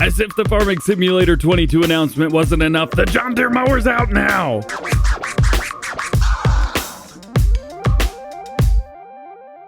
As if the Farming Simulator 22 announcement wasn't enough, the John Deere mower's out now!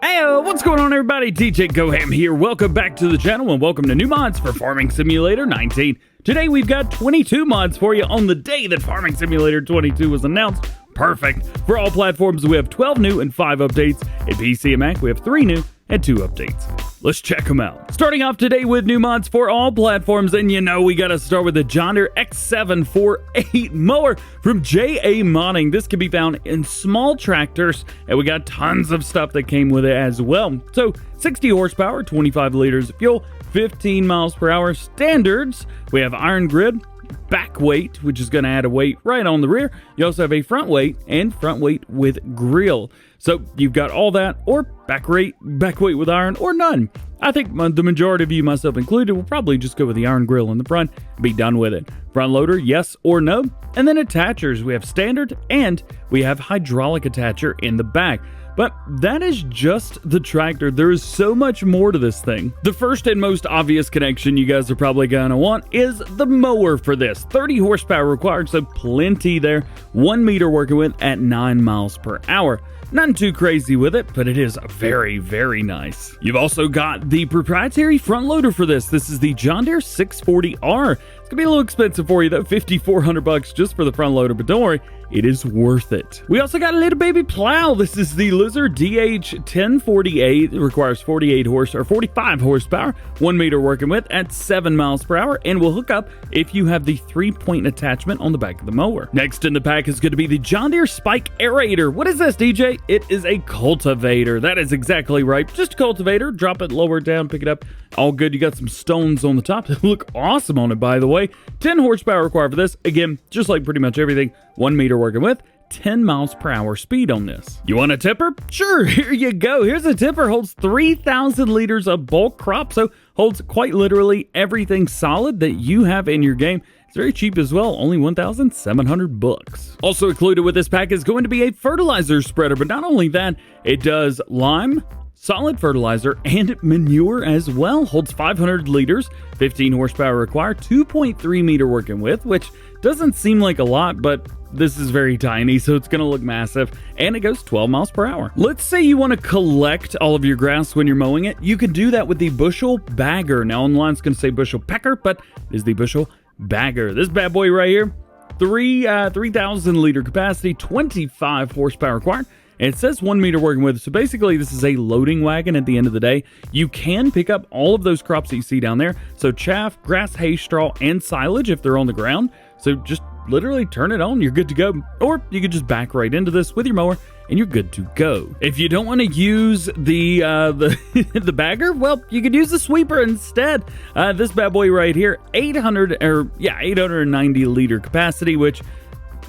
Hey, what's going on everybody? DjGoHam here. Welcome back to the channel and welcome to new mods for Farming Simulator 19. Today we've got 22 mods for you on the day that Farming Simulator 22 was announced. Perfect. For all platforms, we have 12 new and 5 updates. In PC and Mac, we have 3 new and 2 updates. Let's check them out. Starting off today with new mods for all platforms, and you know we gotta start with the Deere x748 Mower from DjGoHam Modding. This can be found in small tractors, and we got tons of stuff that came with it as well. So 60 horsepower, 25 liters of fuel, 15 miles per hour standards. We have iron grid, back weight, which is going to add a weight right on the rear. You also have a front weight and front weight with grill. So you've got all that, or back weight with iron, or none. I think the majority of you, myself included, will probably just go with the iron grill in the front and be done with it. Front loader, yes or no. And then attachers, we have standard and we have hydraulic attacher in the back. But that is just the tractor. There is so much more to this thing. The first and most obvious connection you guys are probably gonna want is the mower for this. 30 horsepower required, so plenty there. 1 meter working with at 9 miles per hour. Nothing too crazy with it, but it is very, very nice. You've also got the proprietary front loader for this. This is the John Deere 640R. It's gonna be a little expensive for you though, $5,400 just for the front loader, but don't worry, it is worth it. We also got a little baby plow. This is the Lizard DH1048. It requires 45 horsepower, 1 meter working with at 7 miles per hour, and will hook up if you have the 3-point attachment on the back of the mower. Next in the pack is going to be the John Deere Spike Aerator. What is this, DJ? It is a cultivator. That is exactly right. Just a cultivator. Drop it, lower it down, pick it up. All good. You got some stones on the top that look awesome on it, by the way. 10 horsepower required for this. Again, just like pretty much everything, 1 meter working with, 10 miles per hour speed on this. You want a tipper? Sure, here you go. Here's a tipper. Holds 3,000 liters of bulk crop, so holds quite literally everything solid that you have in your game. It's very cheap as well, only 1,700 bucks. Also included with this pack is going to be a fertilizer spreader, but not only that, it does lime, solid fertilizer, and manure as well. Holds 500 liters, 15 horsepower required, 2.3 meter working with, which doesn't seem like a lot, but this is very tiny, so it's gonna look massive, and it goes 12 miles per hour. Let's say you want to collect all of your grass when you're mowing it. You can do that with the bushel bagger. Now online it's gonna say bushel pecker, but it is the bushel bagger. This bad boy right here, 3,000 liter capacity, 25 horsepower required. And it says 1 meter working with, so basically this is a loading wagon at the end of the day. You can pick up all of those crops that you see down there. So chaff, grass, hay, straw, and silage if they're on the ground. So just literally turn it on, you're good to go. Or you could just back right into this with your mower and you're good to go. If you don't want to use the the bagger, well, you could use the sweeper instead. This bad boy right here, 890 liter capacity, which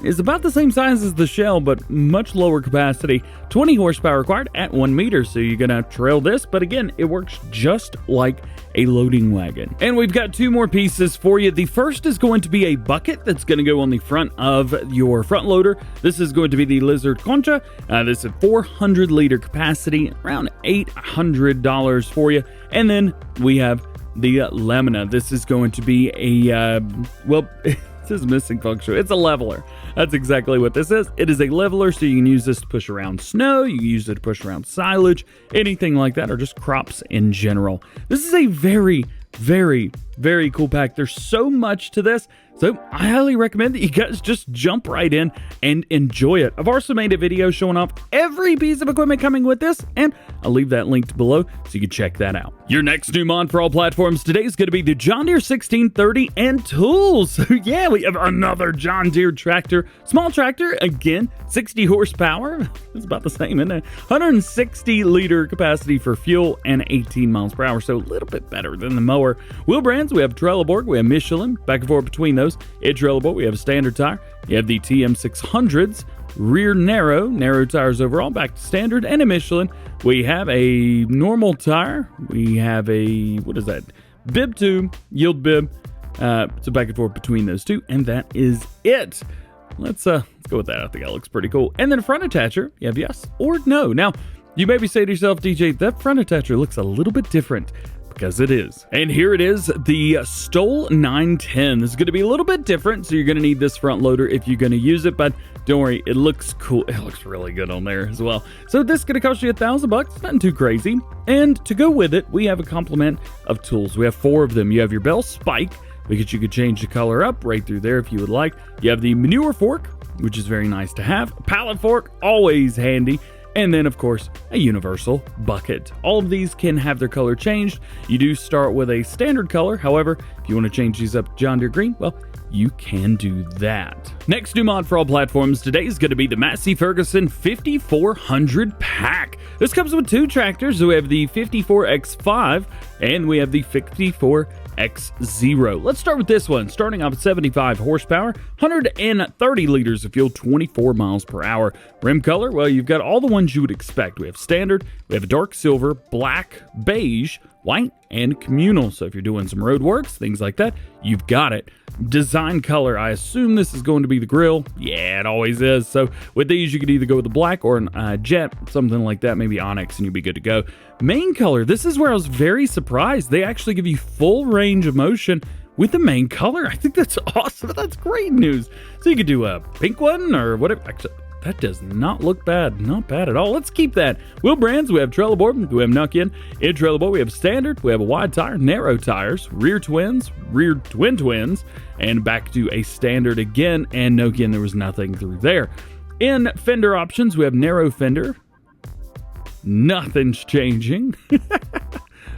is about the same size as the shell, but much lower capacity. 20 horsepower required at 1 meter, so you're gonna trail this, but again, it works just like a loading wagon. And we've got 2 more pieces for you. The first is going to be a bucket that's gonna go on the front of your front loader. This is going to be the Lizard Concha. This is 400 liter capacity, around $800 for you. And then we have the Lamina. This is going to be a, well, this is missing function. It's a leveler. That's exactly what this is. It is a leveler, so you can use this to push around snow, you can use it to push around silage, anything like that, or just crops in general. This is a very, very, very cool pack. There's so much to this, so I highly recommend that you guys just jump right in and enjoy it. I've also made a video showing off every piece of equipment coming with this, and I'll leave that linked below so you can check that out. Your next new mod for all platforms today is going to be the John Deere 1630 and tools. So yeah, we have another John Deere tractor, small tractor, again, 60 horsepower. It's about the same, isn't it? 160 liter capacity for fuel and 18 miles per hour, so a little bit better than the mower. Wheel brands, we have Trelleborg, we have Michelin, back and forth between those. It's Trelleborg, we have a standard tire. You have the TM600s, rear narrow tires overall, back to standard, and a Michelin. We have a normal tire. We have a, what is that? Bib tube, yield bib. So back and forth between those two, and that is it. Let's go with that. I think that looks pretty cool. And then a front attacher, you have yes or no. Now, you maybe say to yourself, DJ, that front attacher looks a little bit different. because it is. And here it is, the Stoll 910. This is going to be a little bit different, so you're going to need this front loader if you're going to use it, but don't worry, it looks cool. It looks really good on there as well. So this is going to cost you $1,000, nothing too crazy. And to go with it, we have a complement of tools. We have 4 of them. You have your bell spike, because you could change the color up right through there if you would like. You have the manure fork, which is very nice to have. A pallet fork, always handy. And then, of course, a universal bucket. All of these can have their color changed. You do start with a standard color. However, if you want to change these up to John Deere green, well, you can do that. Next new mod for all platforms today is going to be the Massey Ferguson 5400 pack. This comes with 2 tractors. So we have the 54X5 and we have the 54X0. Let's start with this one. Starting off at 75 horsepower, 130 liters of fuel, 24 miles per hour. Rim color, well, you've got all the ones you would expect. We have standard, we have a dark silver, black, beige, white, and communal. So if you're doing some road works, things like that, you've got it. Design color, I assume this is going to be the grill. Yeah, it always is. So with these, you could either go with the black or a jet, something like that, maybe onyx, and you'll be good to go. Main color, this is where I was very surprised. They actually give you full range of motion with the main color. I think that's awesome. That's great news. So you could do a pink one or whatever. Actually, that does not look bad. Not bad at all. Let's keep that. Wheel brands, we have trailer board, we have Nuck-In. In trailer board, we have standard, we have a wide tire, narrow tires, rear twins, rear twins, and back to a standard again. And Nuck-In, there was nothing through there. In fender options, we have narrow fender. Nothing's changing.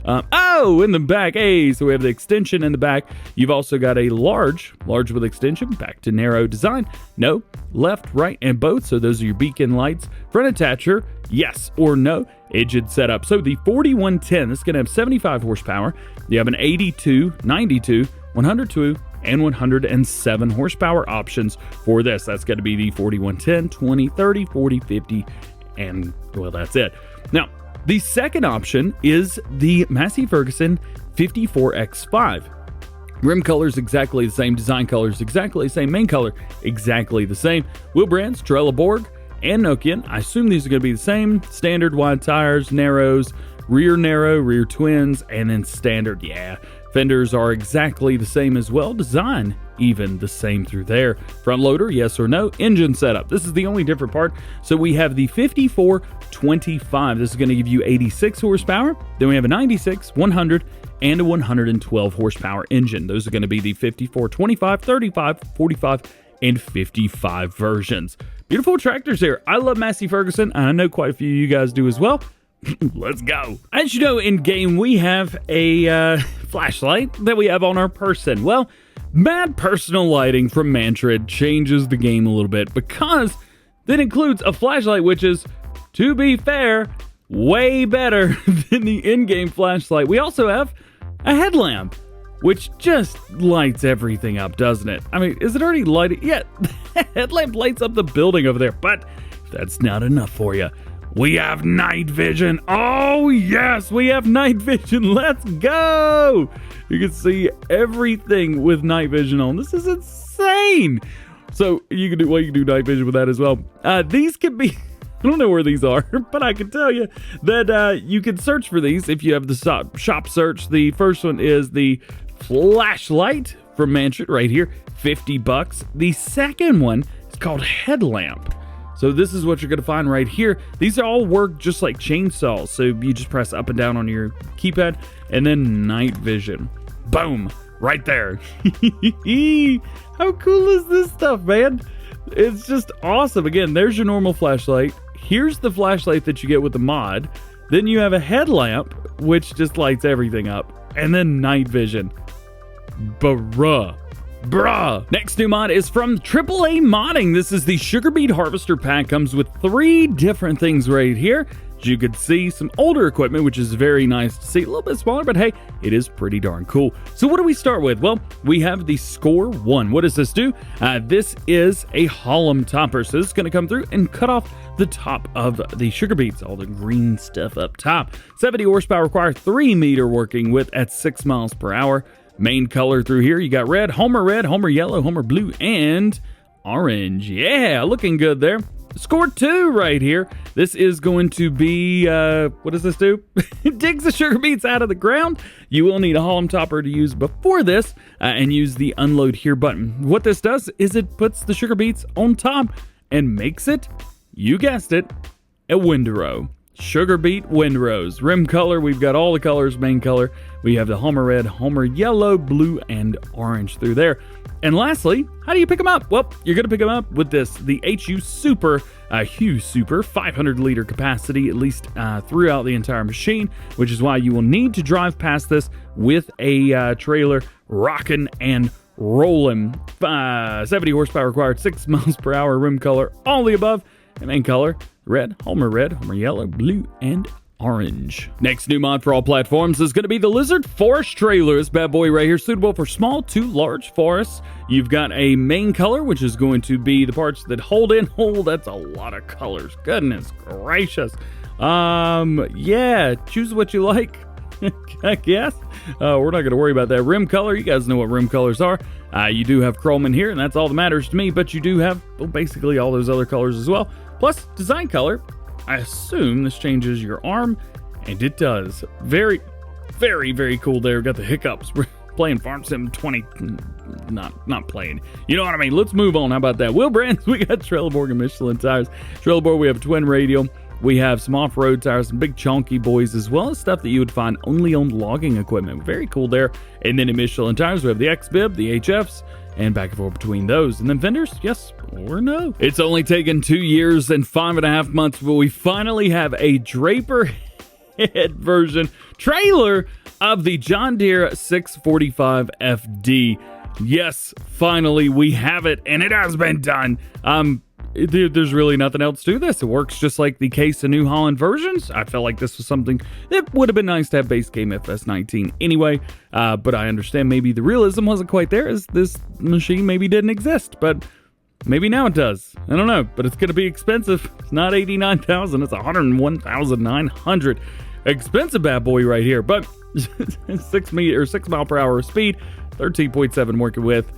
In the back, hey, so we have the extension in the back. You've also got a large with extension, back to narrow design. No, left, right, and both. So those are your beacon lights. Front attacher, yes or no. Edged setup. So the 4110, this is going to have 75 horsepower. You have an 82, 92, 102, and 107 horsepower options for this. That's going to be the 4110, 20, 30, 40, 50, and well, that's it. Now, the second option is the Massey Ferguson 54X5. Rim color is exactly the same. Design color is exactly the same. Main color, exactly the same. Wheel brands, Trelleborg and Nokian. I assume these are going to be the same. Standard wide tires, narrows, narrow, rear twins, and then standard. Yeah, fenders are exactly the same as well. Design, even the same through there. Front loader, yes or no. Engine setup, this is the only different part. So we have the 5425. This is going to give you 86 horsepower. Then we have a 96, 100, and a 112 horsepower engine. Those are going to be the 5425, 35, 45, and 55 versions. Beautiful tractors here. I love Massey Ferguson, and I know quite a few of you guys do as well. Let's go. As you know, in game, we have a flashlight that we have on our person. Well, Mad Personal Lighting from Manfred changes the game a little bit because that includes a flashlight, which is, to be fair, way better than the in-game flashlight. We also have a headlamp, which just lights everything up, doesn't it? I mean, is it already lighting? Yeah, the headlamp lights up the building over there, but that's not enough for you. We have night vision. Oh, yes, we have night vision. Let's go. You can see everything with night vision on. This is insane. So you can do night vision with that as well. These can be, I don't know where these are, but I can tell you that you can search for these if you have the shop search. The first one is the flashlight from Manfred right here, $50. The second one is called headlamp. So this is what you're going to find right here. These all work just like chainsaws. So you just press up and down on your keypad and then night vision. Boom, right there. How cool is this stuff, man? It's just awesome. Again, there's your normal flashlight. Here's the flashlight that you get with the mod. Then you have a headlamp, which just lights everything up. And then night vision. Bruh. Next new mod is from AAA Modding. This is the Sugar Beet Harvester Pack. Comes with 3 different things right here. As you can see, some older equipment, which is very nice to see. A little bit smaller, but hey, it is pretty darn cool. So what do we start with? Well, we have the Score 1. What does this do? This is a Hallam topper. So this is going to come through and cut off the top of the sugar beets, all the green stuff up top. 70 horsepower requires 3 meter working width at 6 miles per hour. Main color through here, you got red, Homer yellow, Homer blue, and orange. Yeah, looking good there. Score 2 right here. This is going to be, what does this do? It digs the sugar beets out of the ground. You will need a haul 'em topper to use before this, and use the unload here button. What this does is it puts the sugar beets on top and makes it, you guessed it, a windrow. Sugar beet windrows. Rim color, we've got all the colors. Main color, we have the Homer red, Homer yellow, blue, and orange through there. And lastly, how do you pick them up? Well, you're going to pick them up with this, the HU Super, Hue Super, 500 liter capacity, at least throughout the entire machine, which is why you will need to drive past this with a trailer rocking and rolling. 70 horsepower required, 6 miles per hour, rim color, all the above, and main color, red, Homer yellow, blue, and orange. Next new mod for all platforms is going to be the Lizard Forest Trailer. This bad boy right here, suitable for small to large forests. You've got a main color, which is going to be the parts that hold in. That's a lot of colors. Goodness gracious. Yeah, choose what you like. I guess. We're not going to worry about that. Rim color, you guys know what rim colors are. You do have chrome in here, and that's all that matters to me, but you do have, well, basically all those other colors as well. Plus, design color. I assume this changes your arm, and it does. Very, very, very cool there. Got the hiccups. We're playing Farm Sim 20. Not playing. You know what I mean? Let's move on. How about that? Wheel brands, we got Trelleborg and Michelin tires. Trelleborg, we have a twin radial. We have some off-road tires, some big chunky boys, as well as stuff that you would find only on logging equipment. Very cool there. And then in Michelin tires, we have the X-Bib, the HFs, and back and forth between those. And then fenders, yes or no. It's only taken 2 years and 5.5 months, but we finally have a Draper head version trailer of the John Deere 645 FD. Yes, finally we have it, and it has been done. There's really nothing else to this. It works just like the case of New Holland versions. I felt like this was something that would have been nice to have base game FS19 anyway, but I understand maybe the realism wasn't quite there, as this machine maybe didn't exist, but maybe now it does. I don't know, but it's going to be expensive. It's not $89,000, it's $101,900. Expensive bad boy right here, but 6 mile per hour speed, 13.7 working with.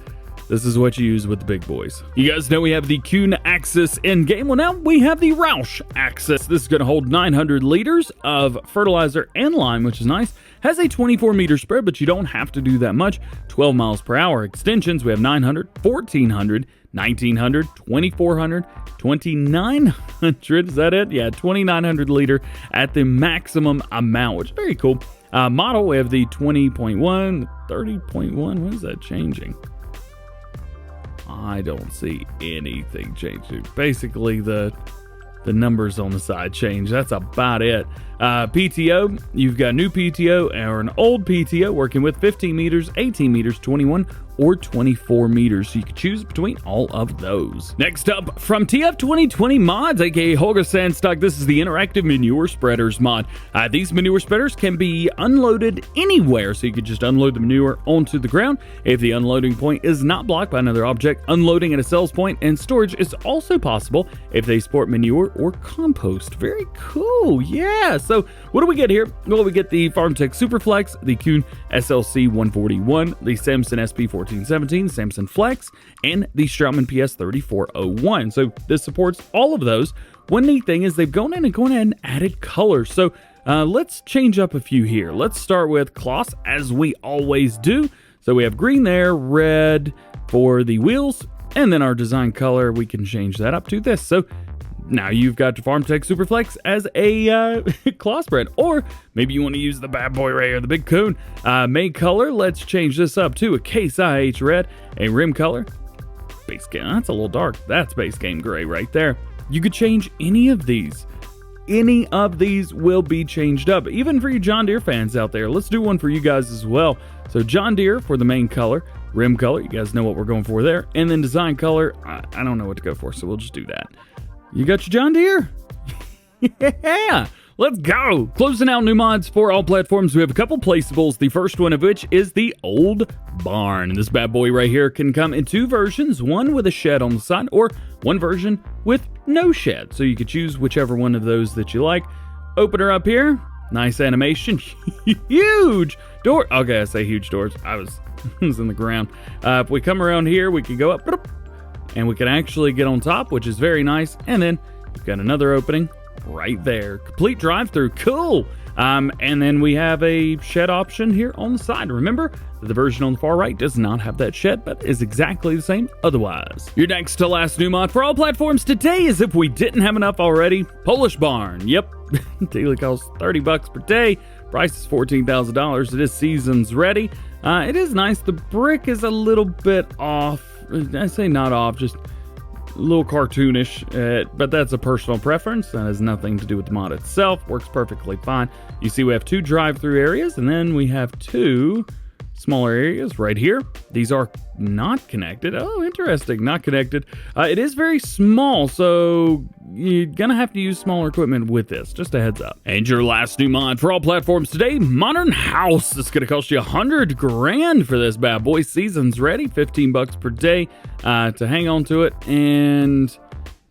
This is what you use with the big boys. You guys know we have the Kuhn AXIS in game. Well, now we have the Rauch AXIS. This is going to hold 900 liters of fertilizer and lime, which is nice. Has a 24 meter spread, but you don't have to do that much. 12 miles per hour extensions. We have 900, 1400, 1900, 2400, 2900. Is that it? Yeah, 2900 liter at the maximum amount, which is very cool. Model, we have the 20.1, 30.1. When is that changing? I don't see anything changing. Basically, the numbers on the side change. That's about it. PTO, you've got new PTO or an old PTO working with 15 meters, 18 meters, 21, or 24 meters. So you can choose between all of those. Next up, from TF 2020 Mods, aka Holger Sandstock, this is the Interactive Manure Spreaders mod. These manure spreaders can be unloaded anywhere, so you could just unload the manure onto the ground. If the unloading point is not blocked by another object, unloading at a sales point and storage is also possible if they support manure or compost. Very cool, yeah. So what do we get here? Well, we get the FarmTech Superflex, the Kuhn SLC 141, the Samson SP 1417, Samson Flex, and the Strautmann PS 3401. So this supports all of those. One neat thing is they've gone in and added colors. So let's change up a few here. Let's start with cloths, as we always do. So we have green there, red for the wheels, and then our design color, we can change that up to this. So now you've got the FarmTech Superflex as a cloth spread, or maybe you want to use the bad boy right here, the big Kuhn. Main color, let's change this up to a Case IH red. A rim color, base game, that's a little dark. That's base game gray right there. You could change any of these. Any of these will be changed up, even for you John Deere fans out there. Let's do one for you guys as well. So John Deere for the main color, rim color, you guys know what we're going for there, and then design color, I don't know what to go for, so we'll just do that. You got your John Deere? Yeah, let's go. Closing out new mods for all platforms, we have a couple placeables. The first one of which is the Old Barn. This bad boy right here can come in two versions, one with a shed on the side or one version with no shed. So you could choose whichever one of those that you like. Open her up here. Nice animation. Huge door. Okay, I say huge doors. I was in the ground. If we come around here, we can go up. and we can actually get on top, which is very nice. And then you've got another opening right there. Complete drive-through. Cool. And then we have a shed option here on the side. Remember that the version on the far right does not have that shed, but is exactly the same otherwise. Your next to last new mod for all platforms today is, if we didn't have enough already, Polish Barn. Yep, daily costs $30 per day. Price is $14,000. It is seasons ready. It is nice. The brick is a little bit off. I say not off, just a little cartoonish, but that's a personal preference. That has nothing to do with the mod itself. Works perfectly fine. You see we have 2 drive-through areas, and then we have 2 smaller areas right here. These are not connected. Oh, interesting. Not connected. It is very small, so you're gonna have to use smaller equipment with this. Just a heads up. And your last new mod for all platforms today, Modern House. It's gonna cost you $100 grand for this bad boy. Season's ready. $15 per day to hang on to it. And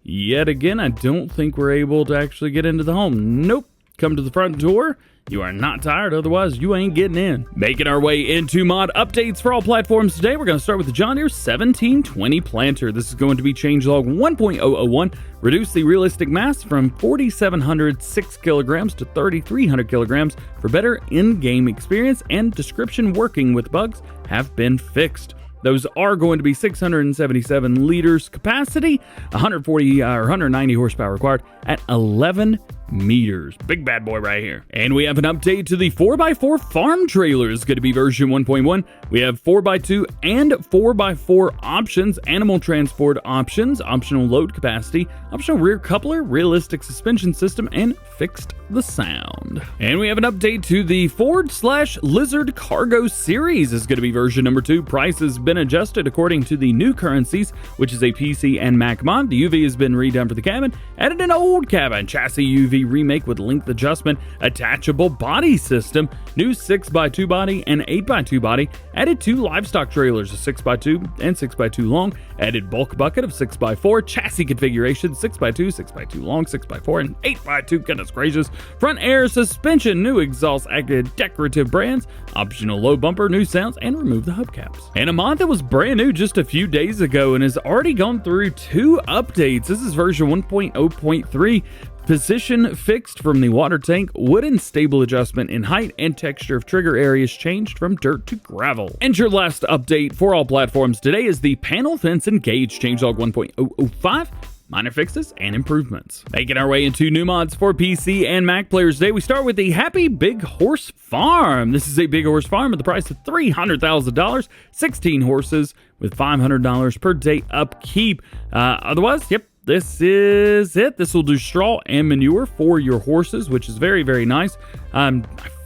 yet again, I don't think we're able to actually get into the home. Nope. Come to the front door. You are not tired, otherwise you ain't getting in. Making our way into mod updates for all platforms today, we're going to start with the John Deere 1720 planter. This is going to be changelog 1.001. Reduce the realistic mass from 4,706 kilograms to 3,300 kilograms for better in-game experience, and description working with bugs have been fixed. Those are going to be 677 liters capacity, 140 or 190 horsepower required at 11 meters. Big bad boy right here. And we have an update to the 4x4 farm trailer. It's going to be version 1.1. We have 4x2 and 4x4 options, animal transport options, optional load capacity, optional rear coupler, realistic suspension system, and fixed the sound. And we have an update to the Ford/Lizard Cargo Series. It's going to be version number 2. Price has been adjusted according to the new currencies, which is a PC and Mac mod. The UV has been redone for the cabin, added an old cabin, chassis UV remake with length adjustment, attachable body system, new 6x2 body and 8x2 body, added 2 livestock trailers, a 6x2 and 6x2 long, added bulk bucket of 6x4, chassis configuration 6x2, 6x2 long, 6x4, and 8x2, goodness gracious, front air suspension, new exhaust, added decorative brands, optional low bumper, new sounds, and remove the hubcaps. And a mod that was brand new just a few days ago and has already gone through 2 updates. This is version 1.0.3. Position fixed from the water tank, wooden stable adjustment in height, and texture of trigger areas changed from dirt to gravel. And your last update for all platforms today is the panel fence and gauge changelog 1.005. Minor fixes and improvements. Making our way into new mods for PC and Mac players today, we start with the Happy Big Horse Farm. This is a big horse farm at the price of $300,000, 16 horses with $500 per day upkeep. Otherwise, yep, this is it. This will do straw and manure for your horses, which is very, very nice. I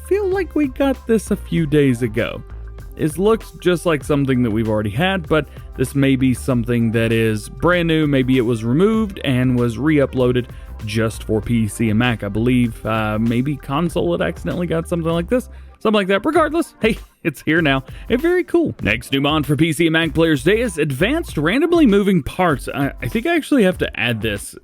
feel like we got this a few days ago. It looks just like something that we've already had, but this may be something that is brand new. Maybe it was removed and was re-uploaded just for PC and Mac. I believe maybe console had accidentally got something like this. Something like that. Regardless, hey, it's here now. And very cool. Next new mod for PC and Mac players today is Advanced Randomly Moving Parts. I think I actually have to add this.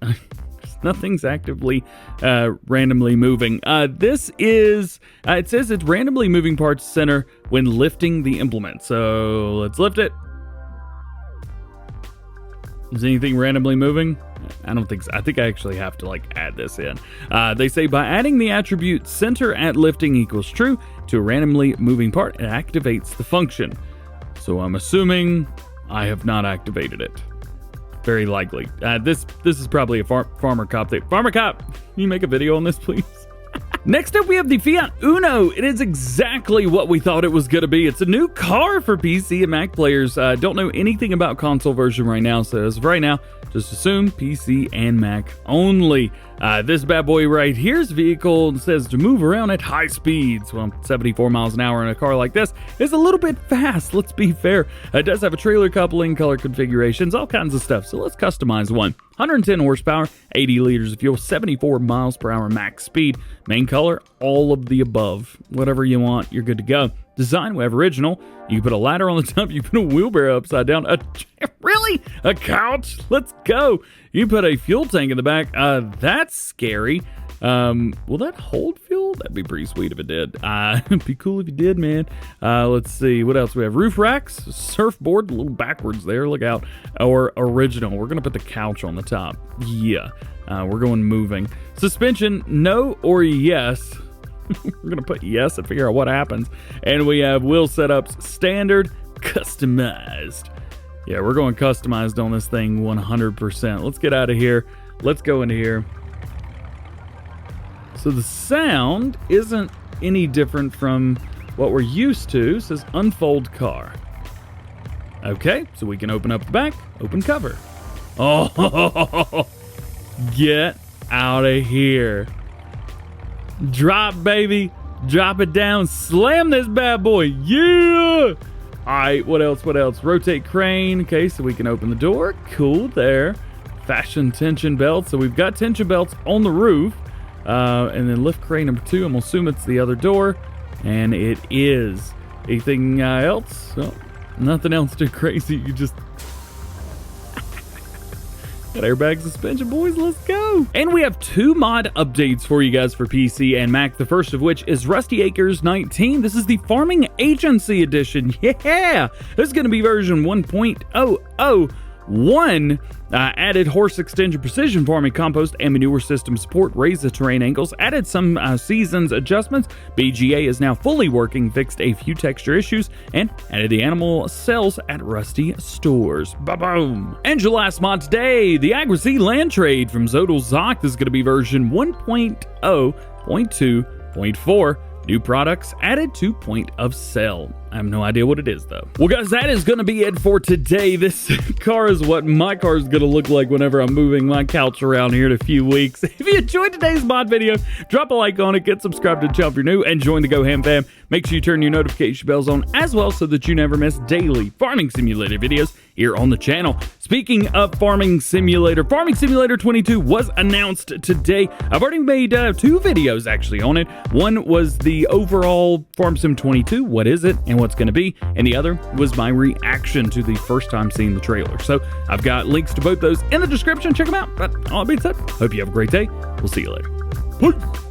Nothing's actively randomly moving. This is, it says it's randomly moving parts center when lifting the implement. So let's lift it. Is anything randomly moving? I don't think so. I think I actually have to add this in. They say by adding the attribute center at lifting equals true to a randomly moving part, it activates the function. So I'm assuming I have not activated it. Very likely. This is probably a farmer cop thing. Farmer cop, can you make a video on this, please? Next up, we have the Fiat Uno. It is exactly what we thought it was going to be. It's a new car for PC and Mac players. Don't know anything about console version right now, so as of right now, just assume PC and Mac only. This bad boy right here's vehicle says to move around at high speeds. Well, 74 miles an hour in a car like this is a little bit fast, let's be fair. It does have a trailer coupling, color configurations, all kinds of stuff, so let's customize one. 110 horsepower, 80 liters of fuel, 74 miles per hour max speed. Main color, all of the above. Whatever you want, you're good to go. Design, we have original. You can put a ladder on the top. You put a wheelbarrow upside down. Really? A couch? Let's go. You put a fuel tank in the back. That's scary. Will that hold fuel? That'd be pretty sweet if it did. It'd be cool if it did, man. Let's see. What else we have? Roof racks, surfboard, a little backwards there. Look out. Or original. We're going to put the couch on the top. Yeah. We're going moving. Suspension, no or yes. We're going to put yes and figure out what happens. And we have wheel setups, standard, customized. Yeah, we're going customized on this thing 100%. Let's get out of here. Let's go into here. So the sound isn't any different from what we're used to. It says unfold car. Okay, so we can open up the back, open cover. Oh, get out of here. Drop, baby. Drop it down. Slam this bad boy. Yeah. All right, what else? What else? Rotate crane. Okay, so we can open the door. Cool there. Fashion tension belt. So we've got tension belts on the roof. And then lift crane number 2. I'm going to assume it's the other door. And it is. Anything else? Oh, nothing else too crazy. You just... got airbag suspension, boys. Let's go. And we have 2 mod updates for you guys for PC and Mac. The first of which is Rusty Acres 19. This is the Farming Agency Edition. Yeah. This is going to be version 1.001. Added horse extension, precision farming, compost, and manure system support, raised the terrain angles, added some seasons adjustments. EVGA is now fully working, fixed a few texture issues, and added the animal cells at Rusty stores. Ba-boom! And your last mod today, the AgraZ land trade from Zodal Zoc. This is going to be version 1.0.2.4. New products added to point of sale. I have no idea what it is, though. Well, guys, that is going to be it for today. This car is what my car is going to look like whenever I'm moving my couch around here in a few weeks. If you enjoyed today's mod video, drop a like on it, get subscribed to the channel if you're new, and join the GoHam fam. Make sure you turn your notification bells on as well so that you never miss daily Farming Simulator videos here on the channel. Speaking of Farming Simulator 22 was announced today. I've already made 2 videos actually on it. One was the overall Farm Sim 22, what is it and what's going to be, and the other was my reaction to the first time seeing the trailer. So I've got links to both those in the description. Check them out. But all that being said, hope you have a great day. We'll see you later. Peace.